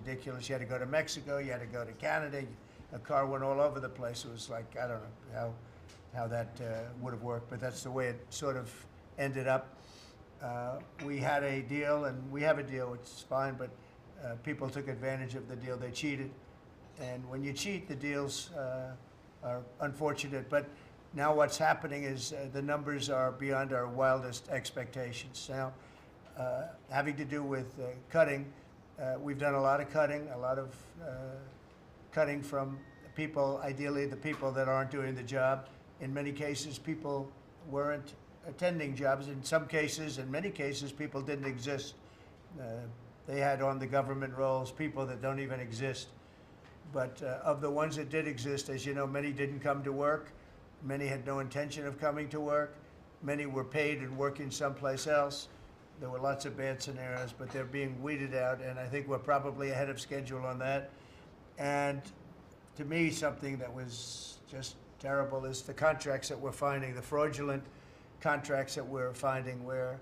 ridiculous. You had to go to Mexico, you had to go to Canada, a car went all over the place. It was like, I don't know how that would have worked, but that's the way it sort of ended up. We had a deal, and we have a deal, which is fine, but people took advantage of the deal. They cheated. And when you cheat, the deals are unfortunate. But now what's happening is the numbers are beyond our wildest expectations. Now, having to do with cutting, we've done a lot of cutting from people, ideally the people that aren't doing the job. In many cases, people weren't attending jobs. In some cases, in many cases, people didn't exist. They had on the government rolls people that don't even exist. But of the ones that did exist, as you know, many didn't come to work. Many had no intention of coming to work. Many were paid and working someplace else. There were lots of bad scenarios, but they're being weeded out, and I think we're probably ahead of schedule on that. And to me, something that was just terrible is the contracts that we're finding, the fraudulent contracts that we're finding, where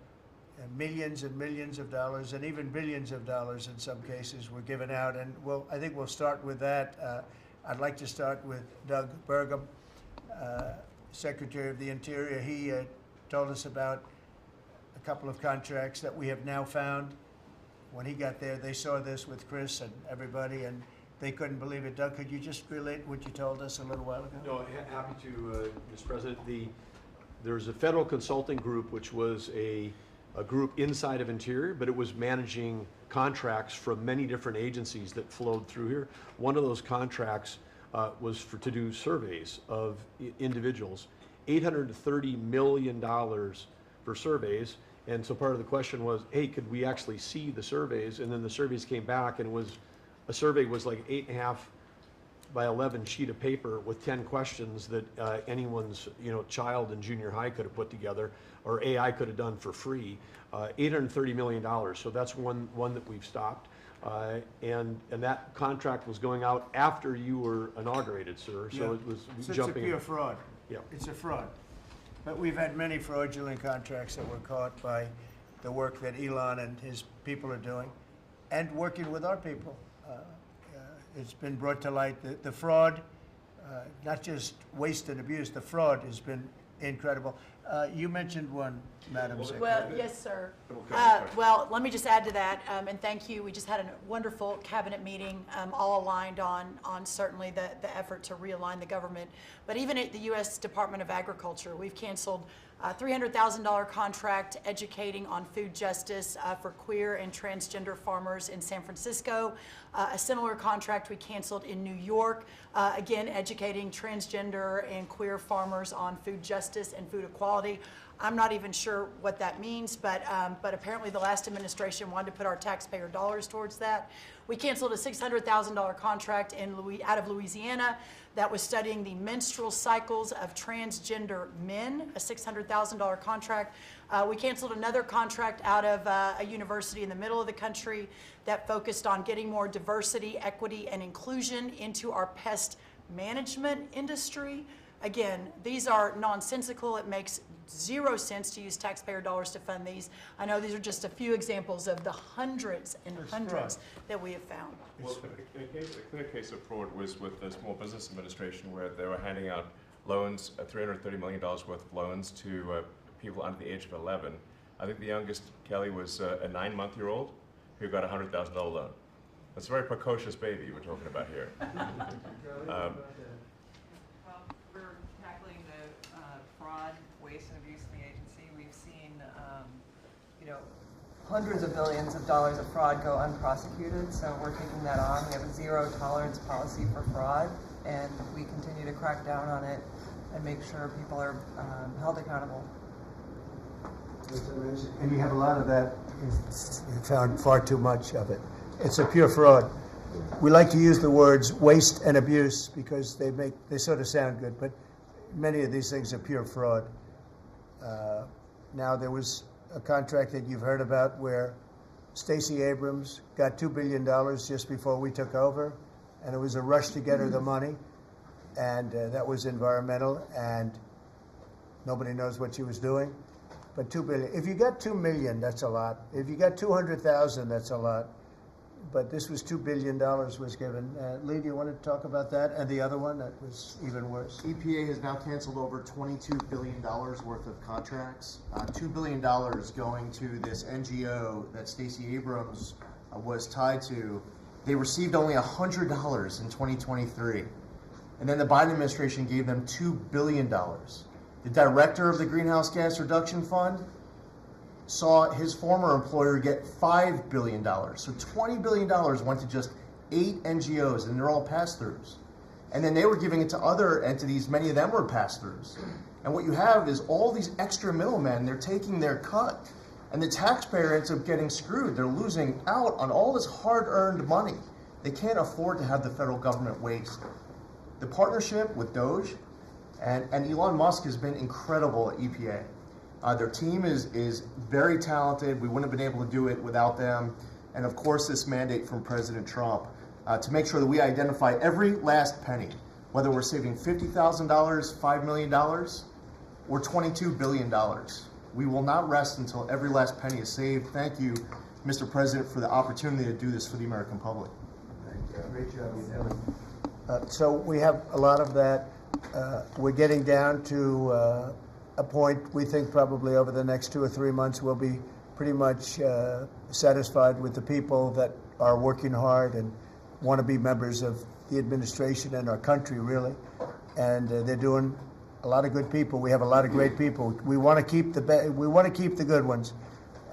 millions and millions of dollars and even billions of dollars in some cases were given out. And I think we'll start with that. I'd like to start with Doug Burgum, Secretary of the Interior. He told us about a couple of contracts that we have now found. When he got there, they saw this with Chris and everybody, and they couldn't believe it. Doug, could you just relate what you told us a little while ago? No, happy to, Mr. President. There's a federal consulting group, which was a group inside of Interior, but it was managing contracts from many different agencies that flowed through here. One of those contracts was to do surveys of individuals, $830 million for surveys. And so part of the question was, hey, could we actually see the surveys? And then the surveys came back, and a survey was like 8.5 by 11 sheet of paper with 10 questions that anyone's child in junior high could have put together, or AI could have done for free. $830 million. So that's one that we've stopped. And that contract was going out after you were inaugurated, sir. So Yeah. it was So jumping. it's a pure fraud. Yeah. It's a fraud. But we've had many fraudulent contracts that were caught by the work that Elon and his people are doing, and working with our people. It's been brought to light. The fraud, not just waste and abuse, the fraud has been incredible. You mentioned one, Madam Secretary. Well, yes, sir. Well, let me just add to that, and thank you. We just had a wonderful cabinet meeting, all aligned on certainly the effort to realign the government. But even at the U.S. Department of Agriculture, we've canceled a $300,000 contract educating on food justice for queer and transgender farmers in San Francisco. A similar contract we canceled in New York, again, educating transgender and queer farmers on food justice and food equality. I'm not even sure what that means, but apparently the last administration wanted to put our taxpayer dollars towards that. We canceled a $600,000 contract out of Louisiana that was studying the menstrual cycles of transgender men, a $600,000 contract. We canceled another contract out of a university in the middle of the country that focused on getting more diversity, equity, and inclusion into our pest management industry. Again, these are nonsensical. It makes zero sense to use taxpayer dollars to fund these. I know these are just a few examples of the hundreds and hundreds that we have found. Well, a clear case of fraud was with the Small Business Administration, where they were handing out loans, $330 million worth of loans to people under the age of 11. I think the youngest, Kelly, was a 9-month-old who got a $100,000 loan. That's a very precocious baby we're talking about here. We're tackling the fraud, waste, and abuse in the agency. We've seen, hundreds of billions of dollars of fraud go unprosecuted, so we're taking that on. We have a zero-tolerance policy for fraud, and we continue to crack down on it and make sure people are held accountable. And you have a lot of that. You found far too much of it. It's a pure fraud. We like to use the words waste and abuse because they sort of sound good, but many of these things are pure fraud. Now, there was a contract that you've heard about where Stacey Abrams got $2 billion just before we took over, and it was a rush to get her the money, and that was environmental, and nobody knows what she was doing. But $2 billion. If you got $2 million, that's a lot. If you got 200,000, that's a lot. but this was $2 billion was given. Lee, do you want to talk about that? And the other one that was even worse? EPA has now canceled over $22 billion worth of contracts. $2 billion going to this NGO that Stacey Abrams was tied to. They received only $100 in 2023. And then the Biden administration gave them $2 billion. The director of the Greenhouse Gas Reduction Fund saw his former employer get $5 billion. So $20 billion went to just 8 NGOs, and they're all pass-throughs. And then they were giving it to other entities, many of them were pass-throughs. And what you have is all these extra middlemen, they're taking their cut. And the taxpayer ends up getting screwed. They're losing out on all this hard-earned money. They can't afford to have the federal government waste. The partnership with Doge and Elon Musk has been incredible at EPA. Their team is very talented. We wouldn't have been able to do it without them. And of course, this mandate from President Trump to make sure that we identify every last penny, whether we're saving $50,000, $5 million, or $22 billion. We will not rest until every last penny is saved. Thank you, Mr. President, for the opportunity to do this for the American public. Great job. So we have a lot of that. We're getting down to a point we think probably over the next 2 or 3 months we'll be pretty much satisfied with the people that are working hard and want to be members of the administration and our country, really. And they're doing a lot of good people. We have a lot of great people. We want to keep the good ones,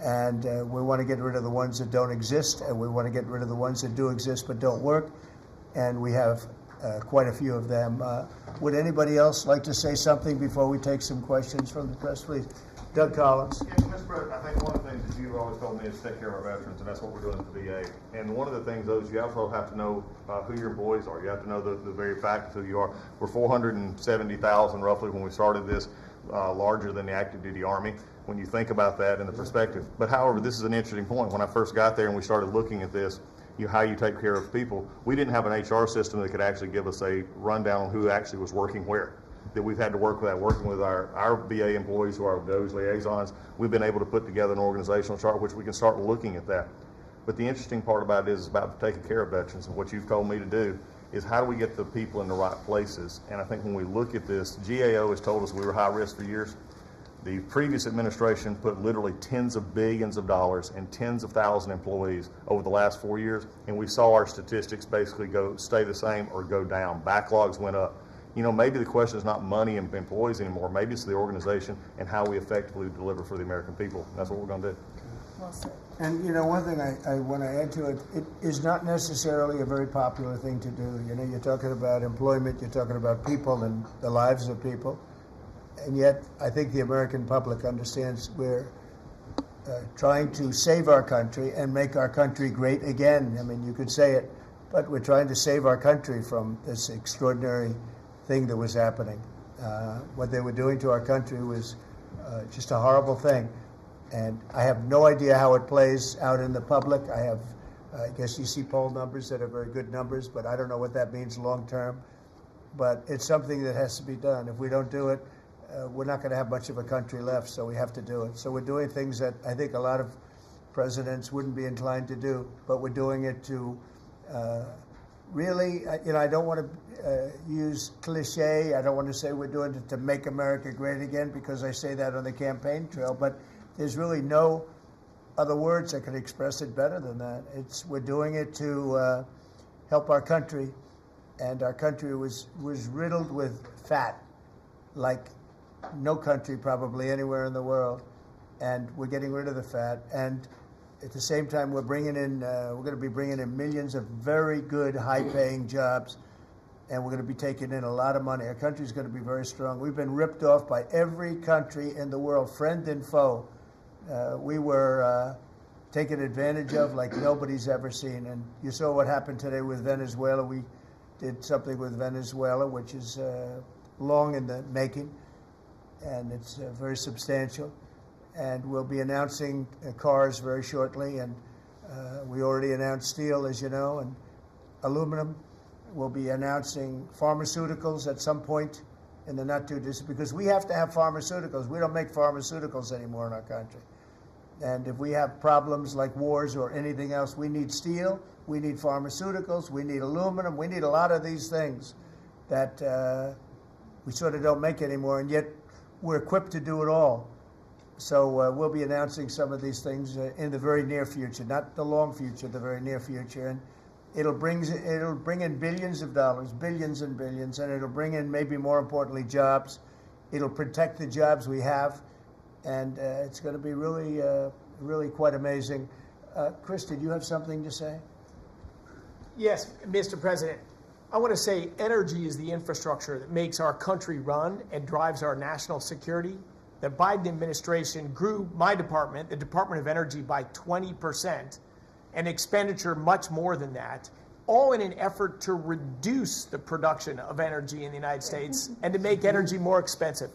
and we want to get rid of the ones that don't exist, and we want to get rid of the ones that do exist but don't work. And we have quite a few of them. Would anybody else like to say something before we take some questions from the press, please? Doug Collins. Yeah, Mr. President, I think one of the things that you've always told me is take care of our veterans, and that's what we're doing at the VA. And one of the things, though, is you also have to know who your employees are. You have to know the very fact of who you are. We're 470,000 roughly when we started this, larger than the active duty Army, when you think about that in the perspective. But however, this is an interesting point. When I first got there and we started looking at this, how you take care of people, we didn't have an HR system that could actually give us a rundown on who actually was working where. That we've had to work with that, working with our VA employees who are those liaisons. We've been able to put together an organizational chart which we can start looking at that. But the interesting part about it is about taking care of veterans, and what you've told me to do is how do we get the people in the right places. And I think when we look at this, GAO has told us we were high risk for years. The previous administration put literally tens of billions of dollars and tens of thousand employees over the last 4 years, and we saw our statistics basically stay the same or go down. Backlogs went up. Maybe the question is not money and employees anymore. Maybe it's the organization and how we effectively deliver for the American people. That's what we're going to do. Well said. And one thing I want to add to it, it is not necessarily a very popular thing to do. You're talking about employment, you're talking about people and the lives of people. And yet, I think the American public understands we're trying to save our country and make our country great again. I mean, you could say it, but we're trying to save our country from this extraordinary thing that was happening. What they were doing to our country was just a horrible thing. And I have no idea how it plays out in the public. I guess you see poll numbers that are very good numbers, but I don't know what that means long term. But it's something that has to be done. If we don't do it, we're not going to have much of a country left, so we have to do it. So we're doing things that I think a lot of presidents wouldn't be inclined to do, but we're doing it to really, I don't want to use cliche. I don't want to say we're doing it to make America great again, because I say that on the campaign trail, but there's really no other words that could express it better than that. We're doing it to help our country, and our country was riddled with fat, like no country probably anywhere in the world, and we're getting rid of the fat. And at the same time, we're going to be bringing in millions of very good, high-paying jobs, and we're going to be taking in a lot of money. Our country's going to be very strong. We've been ripped off by every country in the world, friend and foe. We were taken advantage of like nobody's ever seen. And you saw what happened today with Venezuela. We did something with Venezuela, which is long in the making, and it's very substantial. And we'll be announcing cars very shortly, and we already announced steel, as you know, and aluminum. We'll be announcing pharmaceuticals at some point in the not too distant, because we have to have pharmaceuticals. We don't make pharmaceuticals anymore in our country. And if we have problems like wars or anything else, we need steel, we need pharmaceuticals, we need aluminum, we need a lot of these things that we sort of don't make anymore, and yet we're equipped to do it all. So we'll be announcing some of these things in the very near future, not the long future, the very near future. And it'll bring in billions of dollars, billions and billions, and it'll bring in, maybe more importantly, jobs. It'll protect the jobs we have, and it's going to be really, really quite amazing. Chris, did you have something to say? Yes, Mr. President. I want to say energy is the infrastructure that makes our country run and drives our national security. The Biden administration grew my department, the Department of Energy, by 20%, and expenditure much more than that, all in an effort to reduce the production of energy in the United States and to make energy more expensive.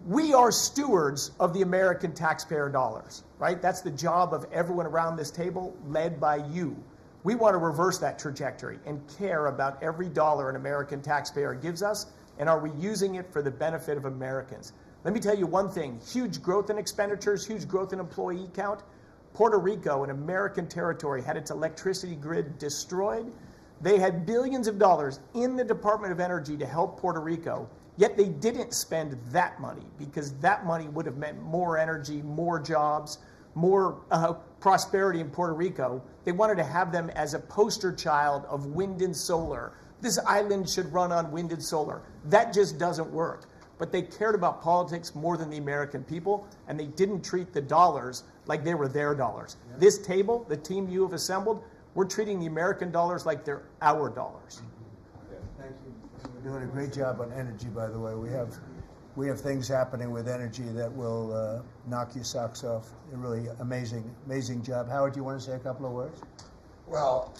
We are stewards of the American taxpayer dollars, right? That's the job of everyone around this table, led by you. We want to reverse that trajectory and care about every dollar an American taxpayer gives us, and are we using it for the benefit of Americans? Let me tell you one thing, huge growth in expenditures, huge growth in employee count. Puerto Rico, an American territory, had its electricity grid destroyed. They had billions of dollars in the Department of Energy to help Puerto Rico, yet they didn't spend that money, because that money would have meant more energy, more jobs, more prosperity in Puerto Rico. They wanted to have them as a poster child of wind and solar. This island should run on wind and solar. That just doesn't work. But they cared about politics more than the American people, and they didn't treat the dollars like they were their dollars. Yeah. This table, the team you have assembled, we're treating the American dollars like they're our dollars. Thank you. You're doing a great job on energy, by the way. We have things happening with energy that will knock your socks off. A really amazing job. Howard, do you want to say a couple of words? Well,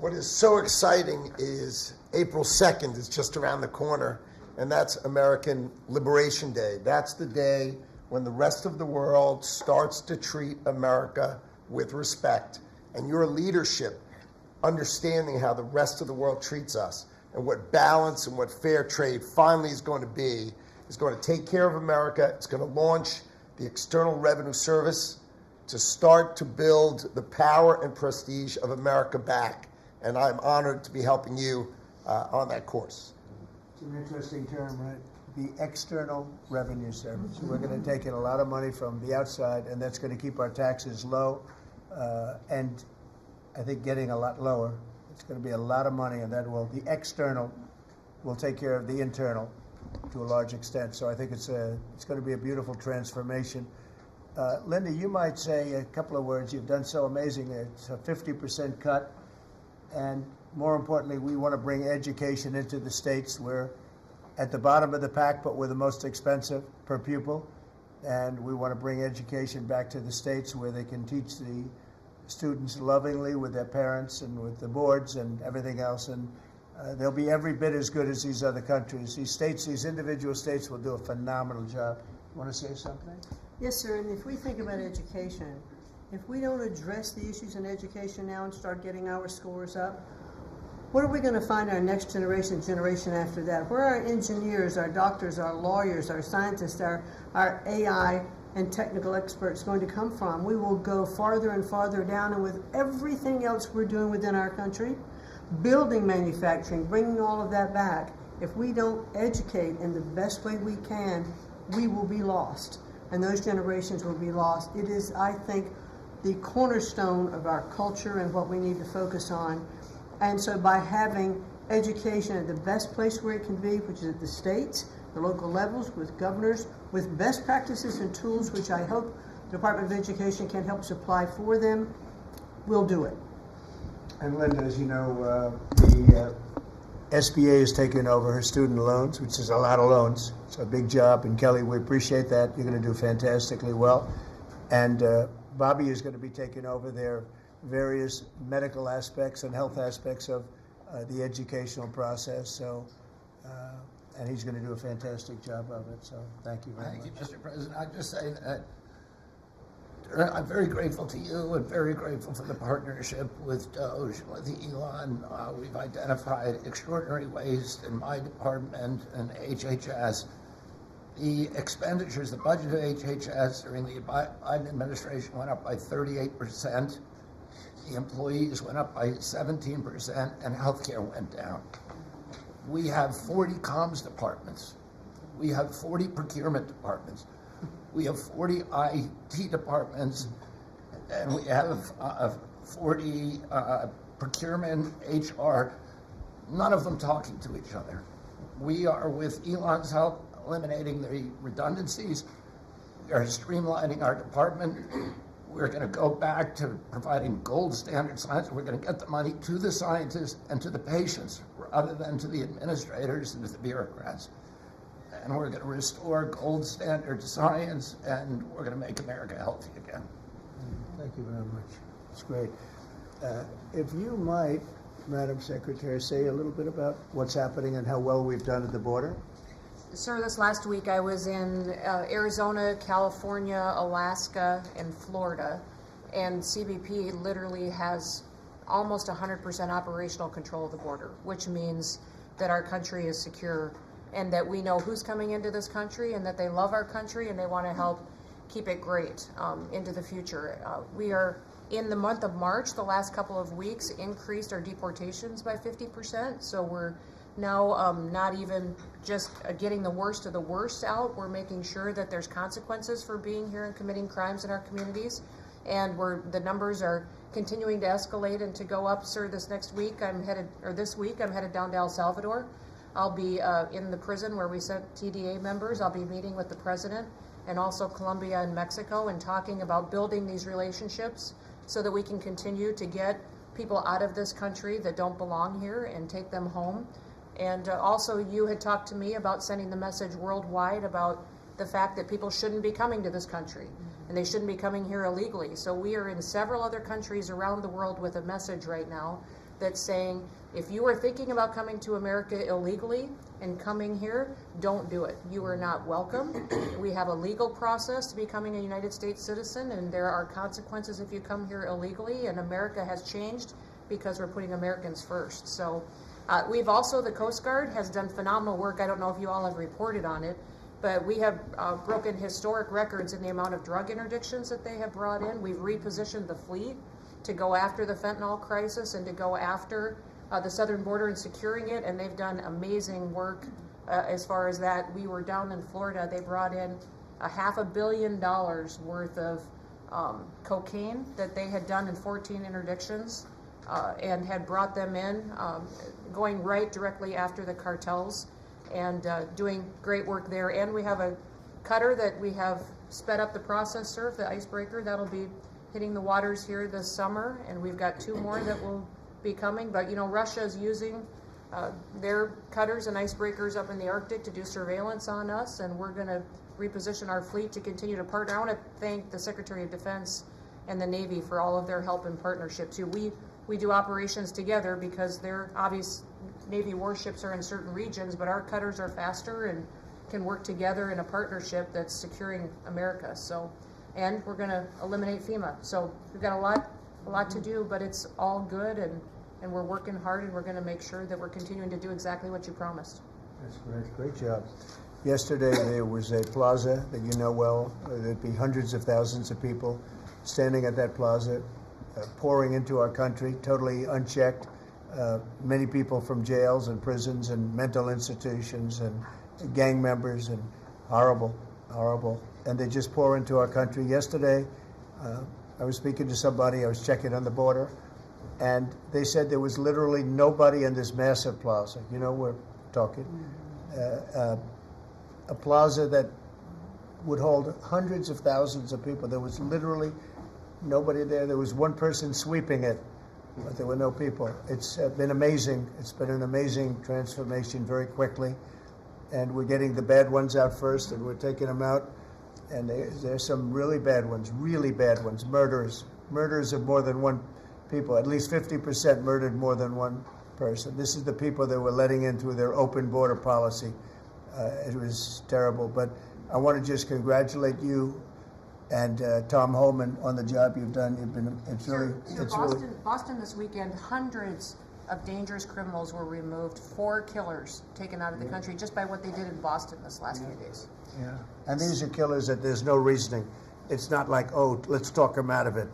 what is so exciting is April 2nd is just around the corner, and that's American Liberation Day. That's the day when the rest of the world starts to treat America with respect. And your leadership, understanding how the rest of the world treats us, and what balance and what fair trade finally is going to take care of America. It's going to launch the External Revenue Service to start to build the power and prestige of America back. And I'm honored to be helping you on that course. It's an interesting term, right? The External Revenue Service. We're going to take in a lot of money from the outside, and that's going to keep our taxes low, and I think getting a lot lower. It's going to be a lot of money, and the external will take care of the internal to a large extent. So I think it's going to be a beautiful transformation. Linda, you might say a couple of words. You've done so amazing. It's a 50% cut, and more importantly, we want to bring education into the states. We're at the bottom of the pack, but we're the most expensive per pupil, and we want to bring education back to the states where they can teach the students lovingly with their parents and with the boards and everything else, and they'll be every bit as good as these other countries. These individual states will do a phenomenal job. You want to say something? Yes, sir, and if we think about education, if we don't address the issues in education now and start getting our scores up, what are we going to find our next generation after that? Where are our engineers, our doctors, our lawyers, our scientists, our AI and technical experts going to come from? We will go farther and farther down, and with everything else we're doing within our country, building manufacturing, bringing all of that back, if we don't educate in the best way we can, we will be lost, and those generations will be lost. It is, I think, the cornerstone of our culture and what we need to focus on. And so by having education at the best place where it can be, which is at the states, the local levels, with governors, with best practices and tools, which I hope the Department of Education can help supply for them, we'll do it. And Linda, as you know, the SBA has taken over her student loans, which is a lot of loans. It's a big job, and Kelly, we appreciate that. You're going to do fantastically well. And Bobby is going to be taking over their various medical aspects and health aspects of the educational process. So, and he's going to do a fantastic job of it. So, thank you very much. Thank you, Mr. President. I'd just say that I'm very grateful to you and very grateful for the partnership with Doge, with Elon. We've identified extraordinary waste in my department and HHS. The expenditures, the budget of HHS during the Biden administration went up by 38%. the employees went up by 17% and healthcare went down. We have 40 comms departments. We have 40 procurement departments. We have 40 IT departments, and we have 40 procurement, HR, none of them talking to each other. We are, with Elon's help, eliminating the redundancies. We are streamlining our department. We're going to go back to providing gold standard science. We're going to get the money to the scientists and to the patients rather than to the administrators and to the bureaucrats. And we're going to restore gold standard science, and we're going to make America healthy again. Thank you very much. It's great. If you might, Madam Secretary, say a little bit about what's happening and how well we've done at the border. Sir, this last week I was in Arizona, California, Alaska, and Florida, and CBP literally has almost 100% operational control of the border, which means that our country is secure and that we know who's coming into this country and that they love our country and they want to help keep it great into the future. We are, in the month of March, the last couple of weeks, increased our deportations by 50%, so we're now not even just getting the worst of the worst out. We're making sure that there's consequences for being here and committing crimes in our communities, and the numbers are continuing to escalate and to go up. Sir, this week I'm headed down to El Salvador. I'll be in the prison where we sent TDA members. I'll be meeting with the president and also Colombia and Mexico and talking about building these relationships so that we can continue to get people out of this country that don't belong here and take them home. And also, you had talked to me about sending the message worldwide about the fact that people shouldn't be coming to this country and they shouldn't be coming here illegally. So we are in several other countries around the world with a message right now that's saying, if you are thinking about coming to America illegally and coming here, don't do it. You are not welcome. We have a legal process to becoming a United States citizen, and there are consequences if you come here illegally, and America has changed because we're putting Americans first. So we've also, the Coast Guard has done phenomenal work. I don't know if you all have reported on it, but we have broken historic records in the amount of drug interdictions that they have brought in. We've repositioned the fleet to go after the fentanyl crisis and to go after the southern border and securing it, and they've done amazing work as far as that. We were down in Florida. They brought in $500 million worth of cocaine that they had done in 14 interdictions and had brought them in, going right directly after the cartels and doing great work there. And we have a cutter that we have sped up the process, sir, the icebreaker. That'll be hitting the waters here this summer, and we've got 2 more that will be coming. But you know, Russia is using their cutters and icebreakers up in the Arctic to do surveillance on us, and we're going to reposition our fleet to continue to partner. I want to thank the Secretary of Defense and the Navy for all of their help and partnership too. We do operations together because their obvious Navy warships are in certain regions, but our cutters are faster and can work together in a partnership that's securing America. So, and we're going to eliminate FEMA. So we've got a lot to do, but it's all good, and we're working hard, and we're going to make sure that we're continuing to do exactly what you promised. That's great. Great job. Yesterday there was a plaza that you know well. There'd be hundreds of thousands of people standing at that plaza, pouring into our country, totally unchecked. Many people from jails and prisons and mental institutions and gang members, and horrible. And they just pour into our country. Yesterday, I was speaking to somebody, I was checking on the border, and they said there was literally nobody in this massive plaza. You know, we're talking a plaza that would hold hundreds of thousands of people. There was literally nobody there. There was one person sweeping it, but there were no people. It's been amazing. It's been an amazing transformation very quickly, and we're getting the bad ones out first, and we're taking them out. And there's some really bad ones, murders of more than one people. At least 50% murdered more than one person. This is the people that we're letting in through their open border policy. It was terrible, but I want to just congratulate you and Tom Holman on the job you've done. Boston this weekend, hundreds of dangerous criminals were removed, 4 killers taken out of the country just by what they did in Boston this last few days. Yeah, and these are killers that there's no reasoning. It's not like, oh, let's talk them out of it.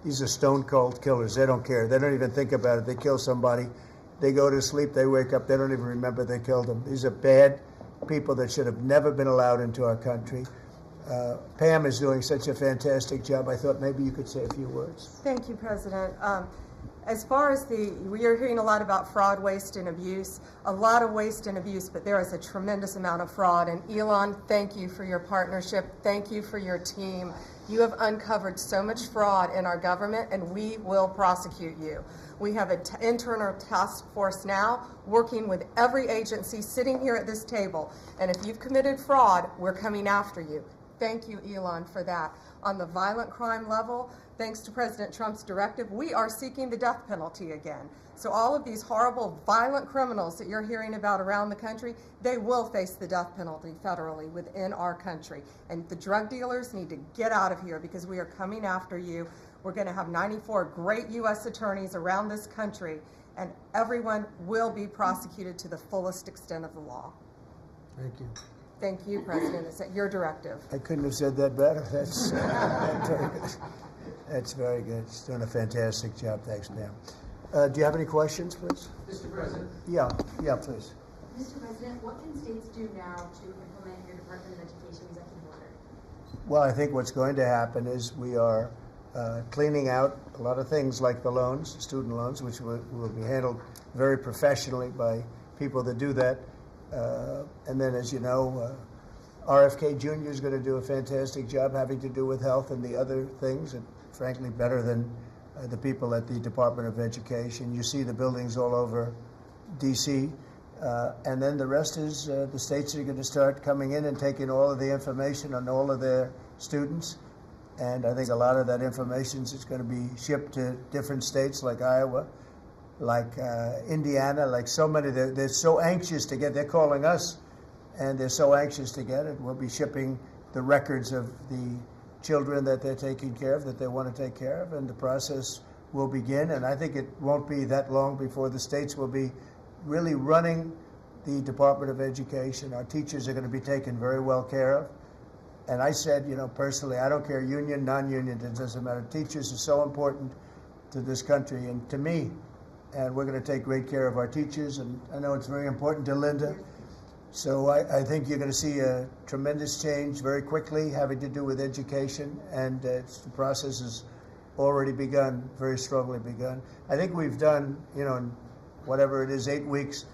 These are stone cold killers. They don't care. They don't even think about it. They kill somebody. They go to sleep. They wake up. They don't even remember they killed them. These are bad people that should have never been allowed into our country. Pam is doing such a fantastic job. I thought maybe you could say a few words. Thank you, President. As far as we are hearing a lot about fraud, waste, and abuse, a lot of waste and abuse, but there is a tremendous amount of fraud. And Elon, thank you for your partnership. Thank you for your team. You have uncovered so much fraud in our government, and we will prosecute you. We have an internal task force now working with every agency sitting here at this table. And if you've committed fraud, we're coming after you. Thank you, Elon, for that. On the violent crime level, thanks to President Trump's directive, we are seeking the death penalty again. So all of these horrible, violent criminals that you're hearing about around the country, they will face the death penalty federally within our country. And the drug dealers need to get out of here because we are coming after you. We're going to have 94 great U.S. attorneys around this country, and everyone will be prosecuted to the fullest extent of the Thank you. Thank you, President. It's at your directive. I couldn't have said that better. That's very good. That's very good. She's doing a fantastic job. Thanks, Pam. Do you have any questions, please? Mr. President. Yeah, please. Mr. President, what can states do now to implement your Department of Education executive order? Well, I think what's going to happen is we are cleaning out a lot of things like the loans, student loans, which will be handled very professionally by people that do that. And then, as you know, RFK Jr. is going to do a fantastic job having to do with health and the other things, and frankly, better than the people at the Department of Education. You see the buildings all over D.C., and then the rest is the states are going to start coming in and taking all of the information on all of their students. And I think a lot of that information is going to be shipped to different states like Iowa, like Indiana, like so many. They're so anxious to get, they're calling us, and they're so anxious to get it. We'll be shipping the records of the children that they're taking care of, that they want to take care of, and the process will begin. And I think it won't be that long before the states will be really running the Department of Education. Our teachers are going to be taken very well care of. And I said, personally, I don't care union, non-union, it doesn't matter. Teachers are so important to this country and to me. And we're going to take great care of our teachers, and I know it's very important to Linda. So I think you're going to see a tremendous change very quickly having to do with education, and the process has already begun, very strongly begun. I think we've done, in whatever it is, 8 weeks,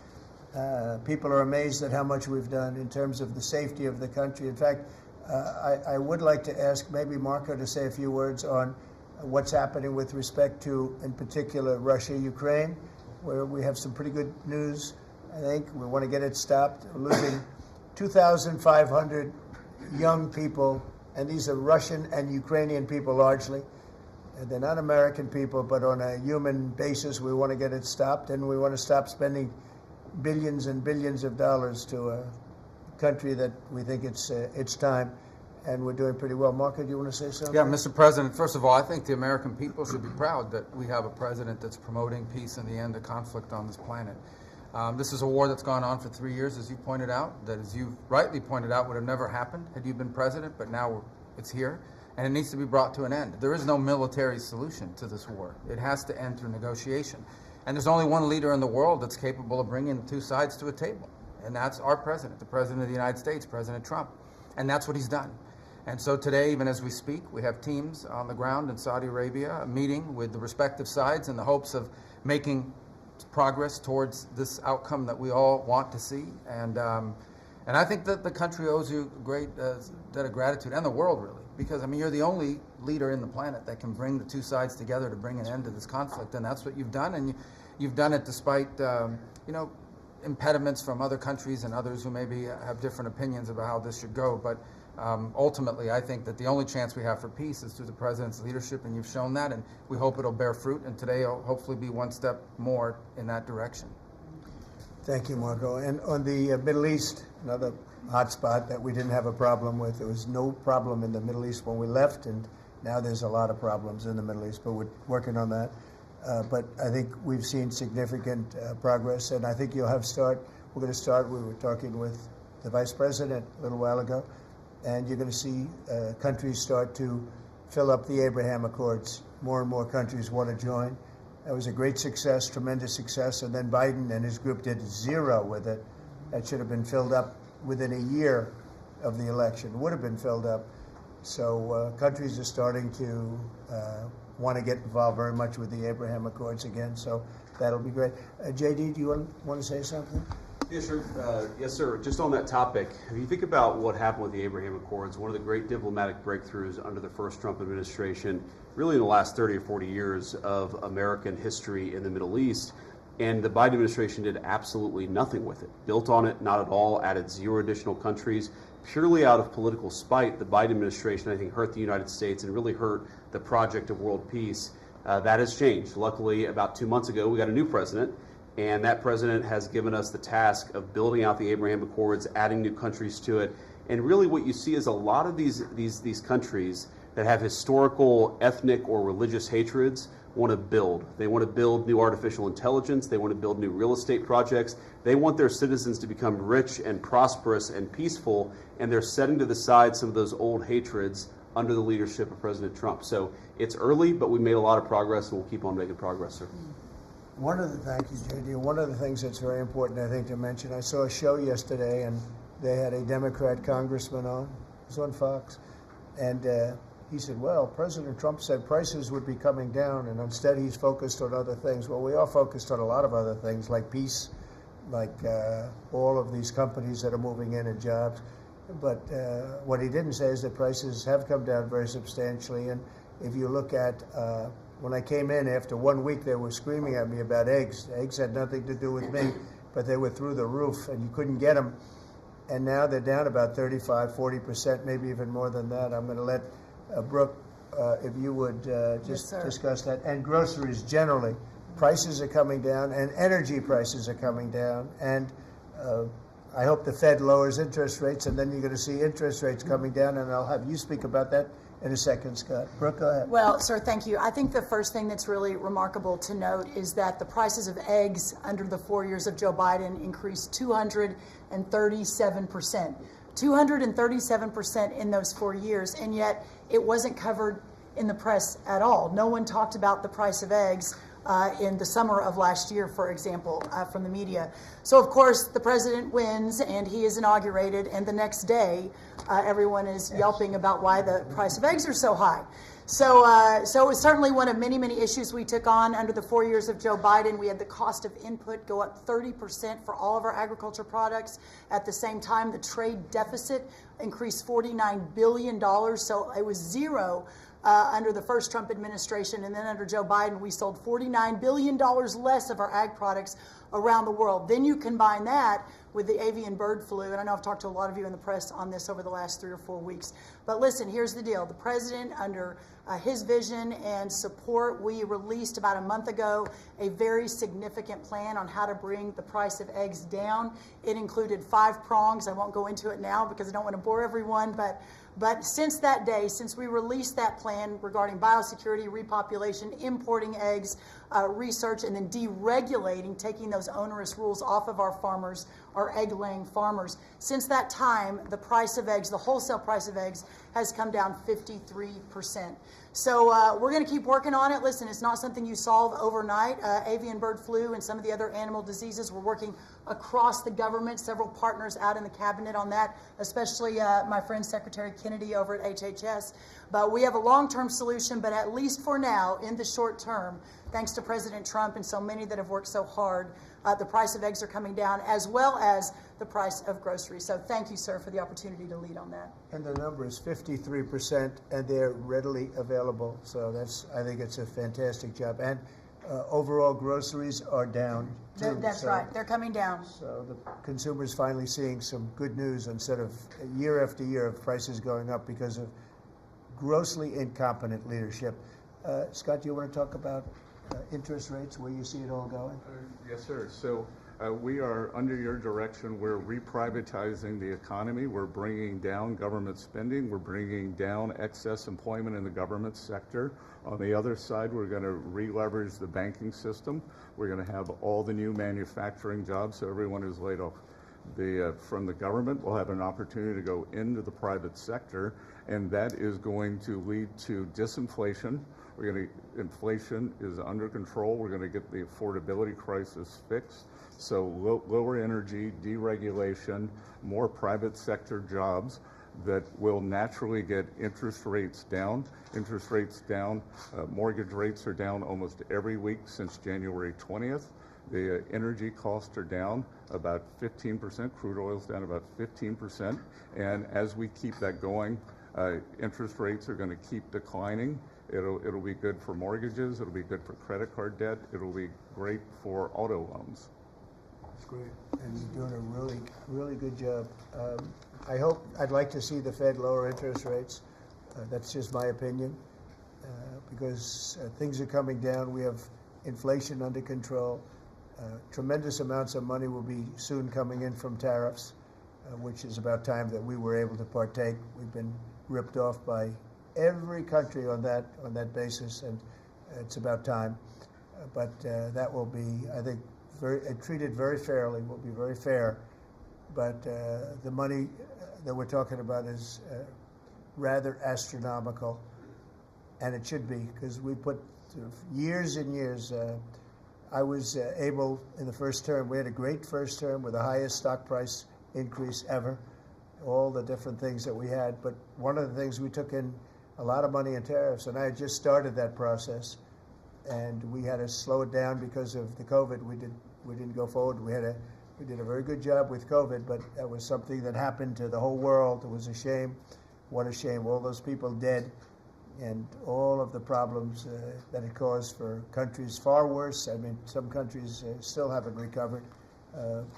people are amazed at how much we've done in terms of the safety of the country. In fact, I would like to ask maybe Marco to say a few words on what's happening with respect to, in particular, Russia, Ukraine, where we have some pretty good news. I think we want to get it stopped. We're losing 2,500 young people, and these are Russian and Ukrainian people largely. And they're not American people, but on a human basis, we want to get it stopped, and we want to stop spending billions and billions of dollars to a country that we think it's time. And we're doing pretty well. Marco, do you want to say something? Yeah, Mr. President, first of all, I think the American people should be proud that we have a president that's promoting peace and the end of conflict on this planet. This is a war that's gone on for 3 years, as you pointed out, that, as you rightly pointed out, would have never happened had you been president, but now it's here, and it needs to be brought to an end. There is no military solution to this war. It has to end through negotiation. And there's only one leader in the world that's capable of bringing the two sides to a table, and that's our president, the President of the United States, President Trump. And that's what he's done. And so today, even as we speak, we have teams on the ground in Saudi Arabia meeting with the respective sides in the hopes of making progress towards this outcome that we all want to see. And I think that the country owes you a great debt of gratitude, and the world really, because, you're the only leader in the planet that can bring the two sides together to bring an end to this conflict. And that's what you've done, and you've done it despite, impediments from other countries and others who maybe have different opinions about how this should go. But ultimately, I think that the only chance we have for peace is through the president's leadership, and you've shown that, and we hope it'll bear fruit, and today will hopefully be one step more in that direction. Thank you, Marco. And on the Middle East, another hot spot that we didn't have a problem with. There was no problem in the Middle East when we left, and now there's a lot of problems in the Middle East, but we're working on that. But I think we've seen significant progress, and I think we're going to start, we were talking with the Vice President a little while ago, and you're going to see countries start to fill up the Abraham Accords more and more countries want to join. That was a great success, tremendous success, and then Biden and his group did zero with it. That should have been filled up within a year of the election, would have been filled up. So countries are starting to want to get involved very much with the Abraham Accords again, so that'll be great. JD, do you want to say something? Yeah, sure. Yes, sir. Just on that topic, if you think about what happened with the Abraham Accords, one of the great diplomatic breakthroughs under the first Trump administration, really in the last 30 or 40 years of American history in the Middle East, and the Biden administration did absolutely nothing with it. Built on it, not at all, added 0 additional countries. Purely out of political spite, the Biden administration, I think, hurt the United States and really hurt the project of world peace. That has changed. Luckily, about 2 months ago, we got a new president, and that president has given us the task of building out the Abraham Accords, adding new countries to it. And really what you see is a lot of these countries that have historical, ethnic, or religious hatreds want to build. They want to build new artificial intelligence. They want to build new real estate projects. They want their citizens to become rich and prosperous and peaceful, and they're setting to the side some of those old hatreds under the leadership of President Trump. So it's early, but we made a lot of progress, and we'll keep on making progress, sir. Thank you, JD. One of the things that's very important, I think, to mention, I saw a show yesterday, and they had a Democrat congressman on. It was on Fox. And he said, well, President Trump said prices would be coming down, and instead he's focused on other things. Well, we are focused on a lot of other things, like peace, like all of these companies that are moving in and jobs. But what he didn't say is that prices have come down very substantially. And if you look at when I came in after 1 week, they were screaming at me about eggs. Eggs had nothing to do with me, but they were through the roof, and you couldn't get them. And now they're down about 35, 40%, maybe even more than that. I'm going to let Brooke, if you would just discuss that. And groceries generally. Prices are coming down, and energy prices are coming down. And I hope the Fed lowers interest rates, and then you're going to see interest rates coming down, and I'll have you speak about that in a second, Scott. Brooke, go ahead. Well, sir, thank you. I think the first thing that's really remarkable to note is that the prices of eggs under the 4 years of Joe Biden increased 237%. 237% in those 4 years, and yet it wasn't covered in the press at all. No one talked about the price of eggs in the summer of last year, for example, from the media. So, of course, the president wins, and he is inaugurated, and the next day, everyone is yelping about why the price of eggs are so high. So it was certainly one of many, many issues we took on under the 4 years of Joe Biden. We had the cost of input go up 30% for all of our agriculture products. At the same time, the trade deficit increased $49 billion. So it was zero under the first Trump administration. And then under Joe Biden, we sold $49 billion less of our ag products around the world. Then you combine that with the avian bird flu, and I know I've talked to a lot of you in the press on this over the last 3 or 4 weeks. But listen, here's the deal. The president, under his vision and support, we released about a month ago a very significant plan on how to bring the price of eggs down. It included 5 prongs. I won't go into it now because I don't want to bore everyone, but since that day, since we released that plan regarding biosecurity, repopulation, importing eggs, research, and then deregulating, taking those onerous rules off of our farmers, our egg-laying farmers, since that time, the price of eggs, the wholesale price of eggs, has come down 53%. So we're going to keep working on it. Listen, it's not something you solve overnight. Avian bird flu and some of the other animal diseases, we're working across the government, several partners out in the cabinet on that, especially my friend Secretary Kennedy over at HHS. But we have a long-term solution, but at least for now, in the short term, thanks to President Trump and so many that have worked so hard, the price of eggs are coming down, as well as the price of groceries. So thank you, sir, for the opportunity to lead on that. And the number is 53%, and they're readily available. So I think it's a fantastic job. And overall, groceries are down, too. That's right. They're coming down. So the consumer's finally seeing some good news instead of year after year of prices going up because of grossly incompetent leadership. Scott, do you want to talk about interest rates, where you see it all going? Yes, sir. So we are, under your direction, we're reprivatizing the economy. We're bringing down government spending. We're bringing down excess employment in the government sector. On the other side, we're going to re-leverage the banking system. We're going to have all the new manufacturing jobs, so everyone who's laid off from the government will have an opportunity to go into the private sector, and that is going to lead to disinflation. Inflation is under control. We're going to get the affordability crisis fixed. So lower energy, deregulation, more private sector jobs that will naturally get interest rates down. Interest rates down. Mortgage rates are down almost every week since January 20th. The energy costs are down about 15%. Crude oil's down about 15%. And as we keep that going, interest rates are going to keep declining. It'll be good for mortgages. It'll be good for credit card debt. It'll be great for auto loans. That's great, and you're doing a really good job. I'd like to see the Fed lower interest rates. That's just my opinion, because things are coming down. We have inflation under control. Tremendous amounts of money will be soon coming in from tariffs, which is about time that we were able to partake. We've been ripped off by every country on that basis, and it's about time. But that will be, I think, treated very fairly. Will be very fair. But the money that we're talking about is rather astronomical, and it should be, because we put years and years. I was able in the first term. We had a great first term with the highest stock price increase ever. All the different things that we had, but one of the things, we took in a lot of money in tariffs, and I had just started that process, and we had to slow it down because of the COVID. We didn't go forward. We did a very good job with COVID, but that was something that happened to the whole world. It was a shame. What a shame. All those people dead, and all of the problems that it caused for countries far worse. I mean, some countries still haven't recovered.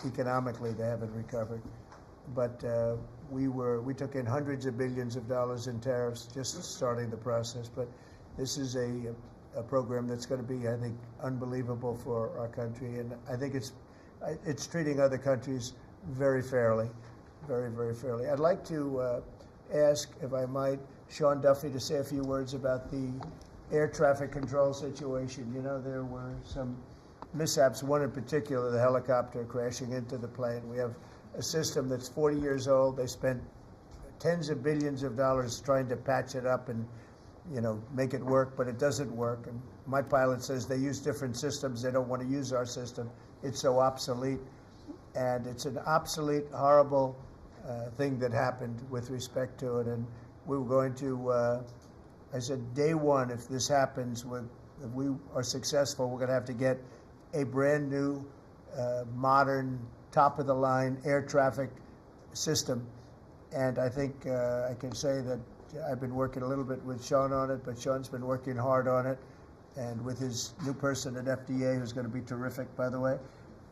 Economically, they haven't recovered. But we took in hundreds of billions of dollars in tariffs just starting the process. But this is a program that's going to be, I think, unbelievable for our country, and I think it's treating other countries very fairly, very, very fairly. I'd like to ask, if I might, Sean Duffy to say a few words about the air traffic control situation. You know, there were some mishaps, one in particular, the helicopter crashing into the plane. We have a system that's 40 years old. They spent tens of billions of dollars trying to patch it up and, you know, make it work, but it doesn't work. And my pilot says they use different systems. They don't want to use our system. It's so obsolete. And it's an obsolete, horrible thing that happened with respect to it. And we were going to, I said, day one, if this happens, if we are successful, we're going to have to get a brand new, modern, top-of-the-line air traffic system. And I think I can say that I've been working a little bit with Sean on it, but Sean's been working hard on it, and with his new person at FDA, who's going to be terrific, by the way.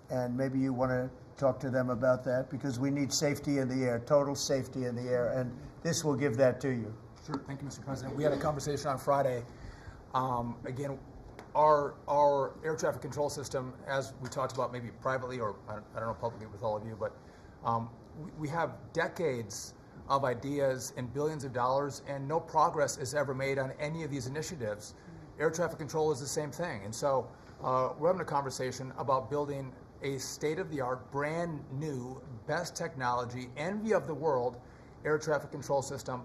And maybe you want to talk to them about that, because we need safety in the air, total safety in the air, and this will give that to you. Sure. Thank you, Mr. President. We had a conversation on Friday. Again, our air traffic control system, as we talked about maybe privately or I don't know publicly with all of you, but we have decades of ideas and billions of dollars, and no progress is ever made on any of these initiatives. Air traffic control is the same thing. And so we're having a conversation about building a state-of-the-art, brand new, best technology, envy of the world air traffic control system.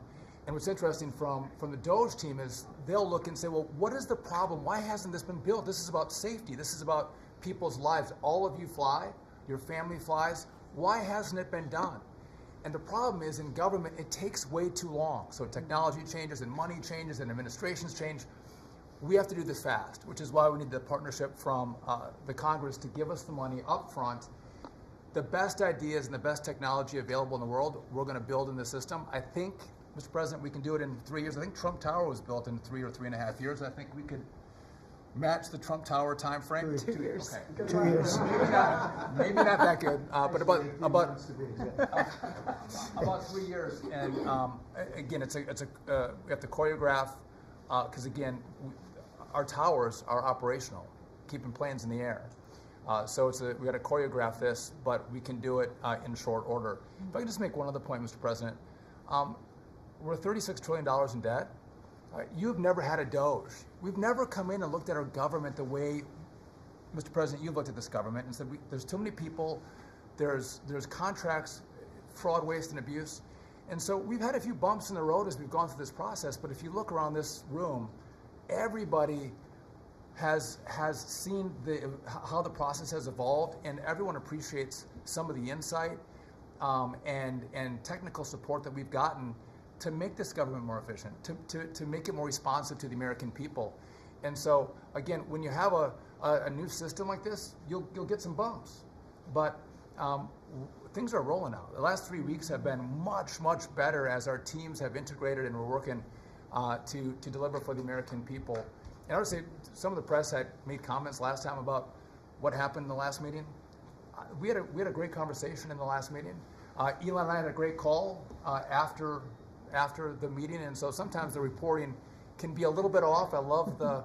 And what's interesting from the DOGE team is they'll look and say, well, what is the problem? Why hasn't this been built? This is about safety. This is about people's lives. All of you fly. Your family flies. Why hasn't it been done? And the problem is, in government, it takes way too long. So technology changes and money changes and administrations change. We have to do this fast, which is why we need the partnership from the Congress to give us the money up front. The best ideas and the best technology available in the world, we're going to build in the system. I think, Mr. President, we can do it in 3 years. I think Trump Tower was built in 3 or 3.5 years. I think we could match the Trump Tower time frame. 2 years. Okay. 2 years. Maybe not that good, but about 3 years. And again, we have to choreograph, because again, our towers are operational, keeping planes in the air. So we got to choreograph this, but we can do it in short order. If I could just make one other point, Mr. President. We're $36 trillion in debt. You've never had a DOGE. We've never come in and looked at our government the way, Mr. President, you've looked at this government and said, there's too many people, there's contracts, fraud, waste, and abuse. And so we've had a few bumps in the road as we've gone through this process, but if you look around this room, everybody has seen how the process has evolved, and everyone appreciates some of the insight and technical support that we've gotten to make this government more efficient, to make it more responsive to the American people. And so, again, when you have a new system like this, you'll get some bumps. But things are rolling out. The last 3 weeks have been much, much better as our teams have integrated and we're working to deliver for the American people. And I would say some of the press had made comments last time about what happened in the last meeting. We had a great conversation in the last meeting. Elon and I had a great call after the meeting, and so sometimes the reporting can be a little bit off. I love the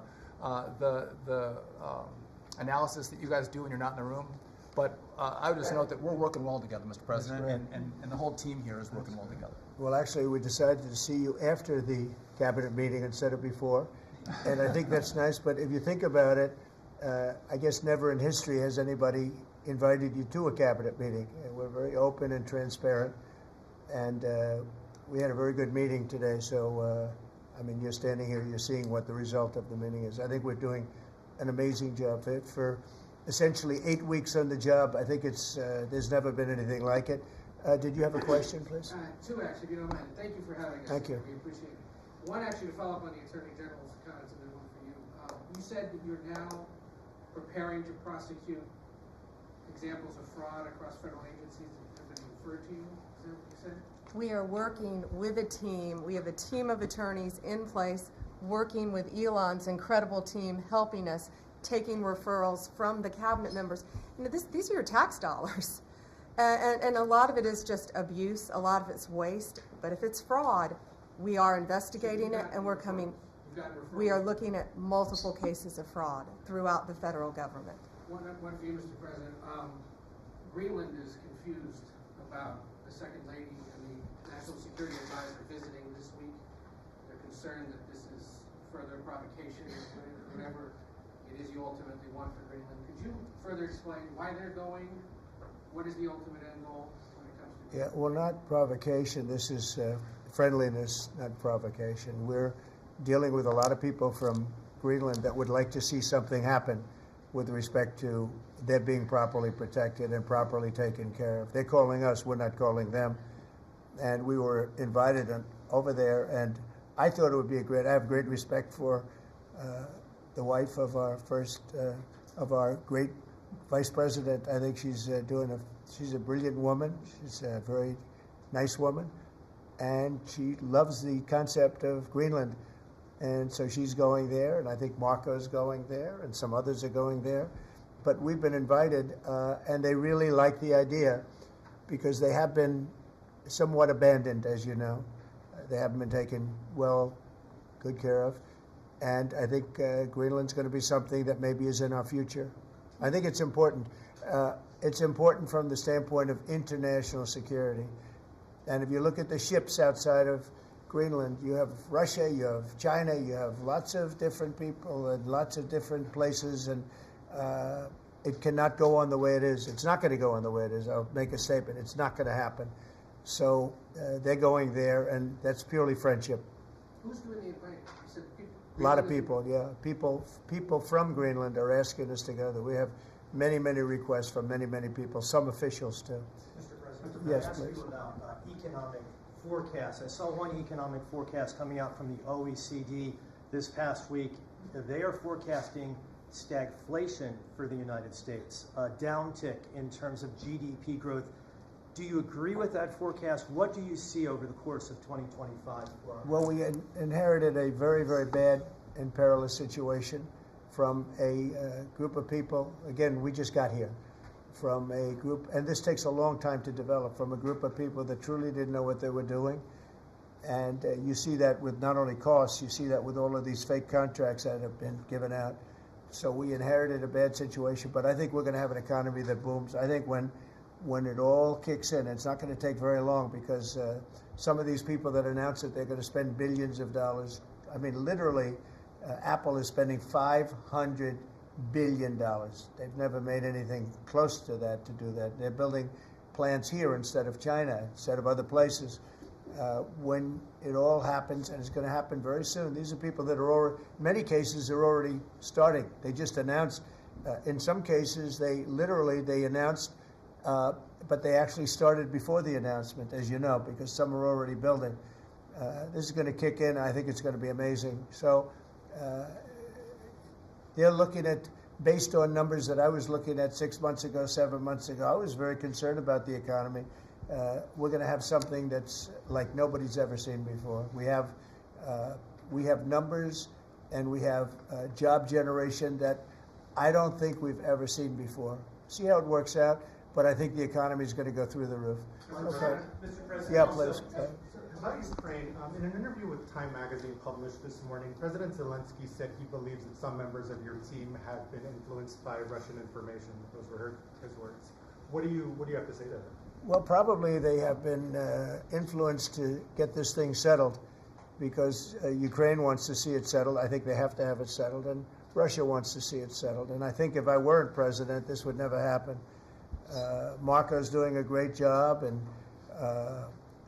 analysis that you guys do when you're not in the room. But I would just note that we're working well together, Mr. President, and the whole team here is working well together. Well, actually, we decided to see you after the cabinet meeting instead of before, and I think that's nice. But if you think about it, I guess never in history has anybody invited you to a cabinet meeting. We're very open and transparent, and we had a very good meeting today. So, I mean, you're standing here, you're seeing what the result of the meeting is. I think we're doing an amazing job for essentially 8 weeks on the job. I think it's there's never been anything like it. Did you have a question, please? Two, actually, if you don't mind. Thank you for having us. Thank you. We appreciate it. One, actually, to follow up on the Attorney General's comments, and then one for you. You said that you're now preparing to prosecute examples of fraud across federal agencies that have been referred to you. Is that what you said? We are working with a team. We have a team of attorneys in place working with Elon's incredible team, helping us, taking referrals from the cabinet members. You know, these are your tax dollars. And a lot of it is just abuse, a lot of it's waste. But if it's fraud, we are investigating it, and we are looking at multiple cases of fraud throughout the federal government. One for you, Mr. President. Greenland is confused about the Second Lady and the National Security Advisor visiting this week. They're concerned that this is further provocation, whatever it is you ultimately want for Greenland. Could you further explain why they're going? What is the ultimate end goal when it comes to Greenland? Yeah, well, not provocation. This is friendliness, not provocation. We're dealing with a lot of people from Greenland that would like to see something happen with respect to their being properly protected and properly taken care of. They're calling us, we're not calling them. And we were invited over there, and I thought it would be I have great respect for the wife of our great vice president. I think she's a brilliant woman. She's a very nice woman, and she loves the concept of Greenland. And so she's going there, and I think Marco's going there, and some others are going there. But we've been invited, and they really like the idea because they have been somewhat abandoned, as you know. They haven't been taken good care of. And I think Greenland's going to be something that maybe is in our future. I think it's important. It's important from the standpoint of international security. And if you look at the ships outside of Greenland, you have Russia, you have China, you have lots of different people and lots of different places, and it cannot go on the way it is. It's not going to go on the way it is. I'll make a statement. It's not going to happen. So they're going there, and that's purely friendship. Who's doing the inviting? You said people. A lot of people, yeah. People from Greenland are asking us to go there. We have many, many requests from many, many people, some officials too. Mr. President, yes, I ask please. you about economic forecasts. I saw one economic forecast coming out from the OECD this past week. They are forecasting stagflation for the United States, a downtick in terms of GDP growth. Do you agree with that forecast? What do you see over the course of 2025? Well, we inherited a very, very bad and perilous situation from a group of people. Again, we just got here from a group, and this takes a long time to develop, from a group of people that truly didn't know what they were doing. And you see that with not only costs, you see that with all of these fake contracts that have been given out. So we inherited a bad situation, but I think we're going to have an economy that booms. I think when it all kicks in, it's not going to take very long, because some of these people that announce that they're going to spend billions of dollars, I mean, literally, Apple is spending $500 billion. They've never made anything close to that to do that. They're building plants here instead of China, instead of other places. when it all happens, and it's going to happen very soon. These are people that are already, in many cases, are already starting. They just announced. In some cases, they announced, but they actually started before the announcement, as you know, because some are already building. This is going to kick in. I think it's going to be amazing. So they're looking at, based on numbers that I was looking at 6 months ago, 7 months ago, I was very concerned about the economy. We're going to have something that's like nobody's ever seen before. We have numbers, and we have job generation that I don't think we've ever seen before. See how it works out, but I think the economy is going to go through the roof. Okay. Mr. President, yeah, please. About Ukraine, in an interview with Time Magazine published this morning, President Zelensky said he believes that some members of your team have been influenced by Russian information. Those were his words. What do you have to say to that? Well, probably they have been influenced to get this thing settled, because Ukraine wants to see it settled. I think they have to have it settled, and Russia wants to see it settled. And I think if I weren't president, this would never happen. Marco's doing a great job, and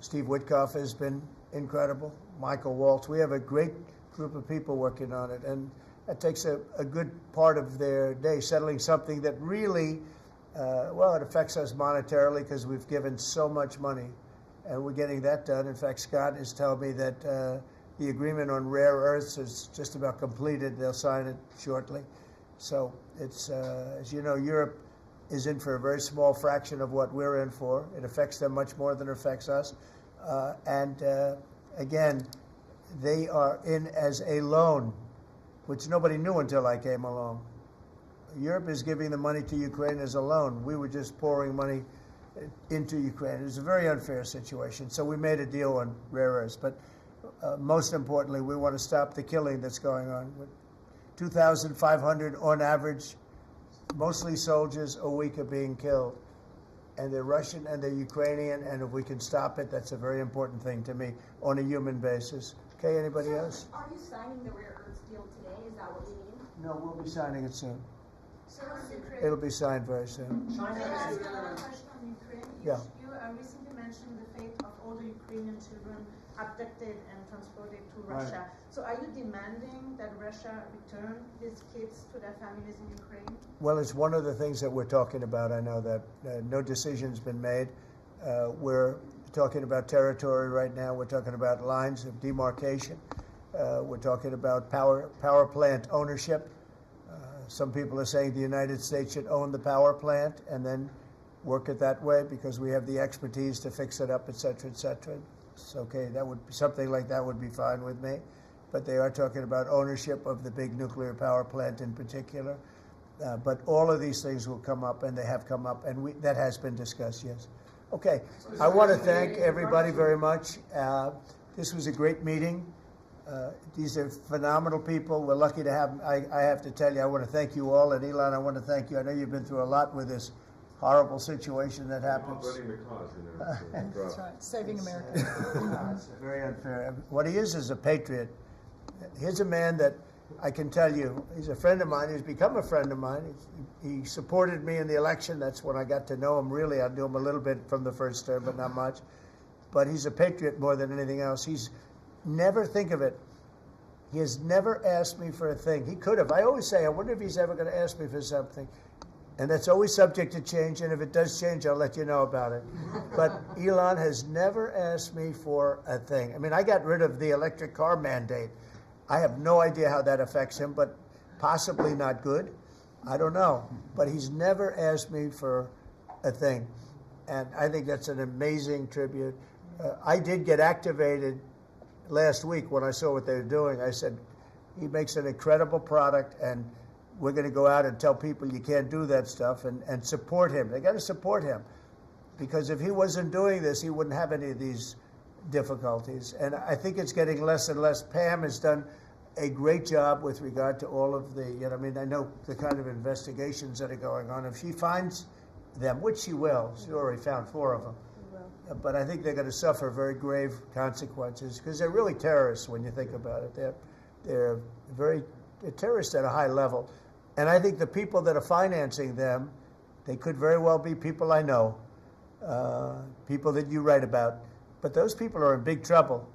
Steve Witkoff has been incredible. Michael Waltz. We have a great group of people working on it, and that takes a good part of their day, settling something that really, it affects us monetarily because we've given so much money, and we're getting that done. In fact, Scott is telling me that the agreement on rare earths is just about completed. They'll sign it shortly. So it's, as you know, Europe is in for a very small fraction of what we're in for. It affects them much more than it affects us. Again, they are in as a loan, which nobody knew until I came along. Europe is giving the money to Ukraine as a loan. We were just pouring money into Ukraine. It was a very unfair situation. So we made a deal on rare earths. But most importantly, we want to stop the killing that's going on. 2,500 on average, mostly soldiers, a week are being killed. And they're Russian and they're Ukrainian, and if we can stop it, that's a very important thing to me on a human basis. Okay, anybody else? Are you signing the rare earths deal today? Is that what you mean? No, we'll be signing it soon. Sir, It'll be signed very soon. China has a question on Ukraine. Yeah. You recently mentioned the fate of all the Ukrainian children abducted and transported to Russia. Right. So are you demanding that Russia return these kids to their families in Ukraine? Well, it's one of the things that we're talking about. I know that no decision's been made. We're talking about territory right now. We're talking about lines of demarcation. We're talking about power plant ownership. Some people are saying the United States should own the power plant and then work it that way because we have the expertise to fix it up, et cetera, et cetera. It's okay. That would something like that would be fine with me. But they are talking about ownership of the big nuclear power plant in particular. But all of these things will come up, and they have come up, and that has been discussed, yes. Okay. I want to thank everybody very much. This was a great meeting. These are phenomenal people. We're lucky to have them. I have to tell you, I want to thank you all. And Elon, I want to thank you. I know you've been through a lot with this horrible situation that happens. That's right. Saving America. It's very unfair. What he is a patriot. Here's a man that I can tell you, he's a friend of mine. He's become a friend of mine. He supported me in the election. That's when I got to know him. Really, I knew him a little bit from the first term, but not much. But he's a patriot more than anything else. He's never think of it. He has never asked me for a thing. He could have. I always say, I wonder if he's ever going to ask me for something. And that's always subject to change. And if it does change, I'll let you know about it. But Elon has never asked me for a thing. I mean, I got rid of the electric car mandate. I have no idea how that affects him, but possibly not good. I don't know. But he's never asked me for a thing. And I think that's an amazing tribute. I did get activated last week when I saw what they were doing. I said, he makes an incredible product, and we're going to go out and tell people you can't do that stuff and support him. They got to support him, because if he wasn't doing this, he wouldn't have any of these difficulties. And I think it's getting less and less. Pam has done a great job with regard to all of the, I know the kind of investigations that are going on. If she finds them, which she will, she already found 4 of them. But I think they're going to suffer very grave consequences, because they're really terrorists when you think about it. They're terrorists at a high level. And I think the people that are financing them, they could very well be people I know, people that you write about. But those people are in big trouble,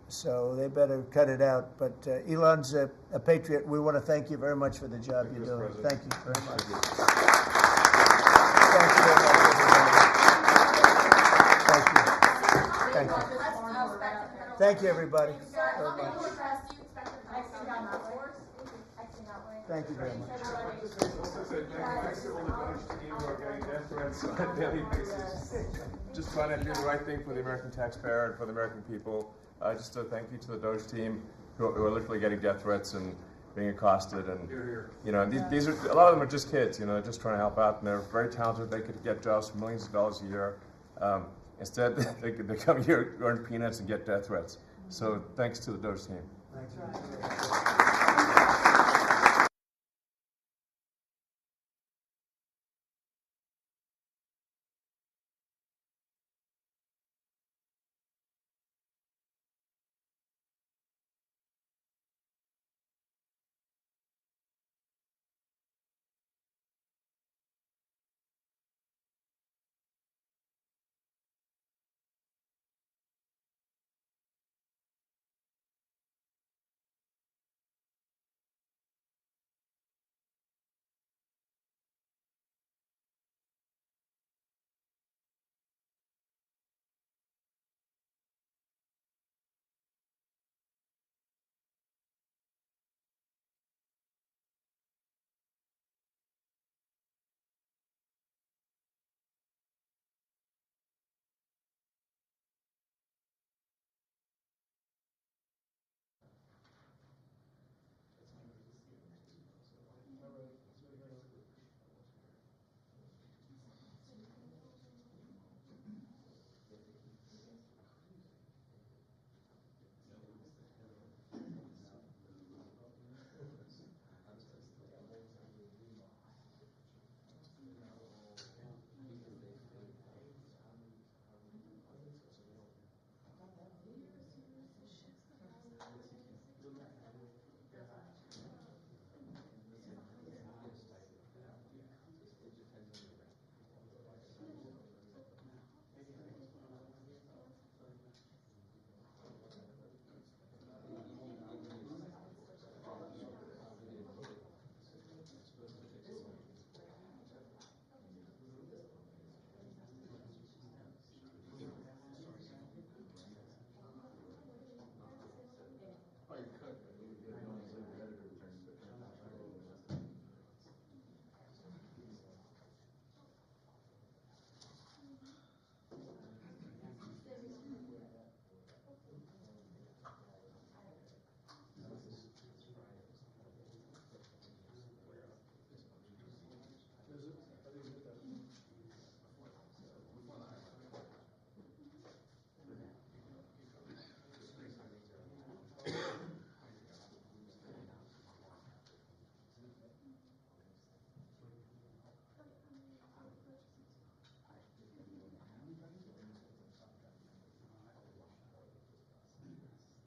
so they better cut it out. But Elon's a patriot. We want to thank you very much for the job you're doing. Thank you very much. Thank you very much, everybody. Thank you. Thank you. Thank you, everybody. Very much. Thank you very much. Just trying to do the right thing for the American taxpayer and for the American people. Just a thank you to the Doge team who are literally getting death threats and being accosted. And you know, these are a lot of them are just kids. You know, just trying to help out, and they're very talented. They could get jobs for millions of dollars a year. Instead, they come here, earn peanuts, and get death threats. So thanks to the Doge team. Thanks.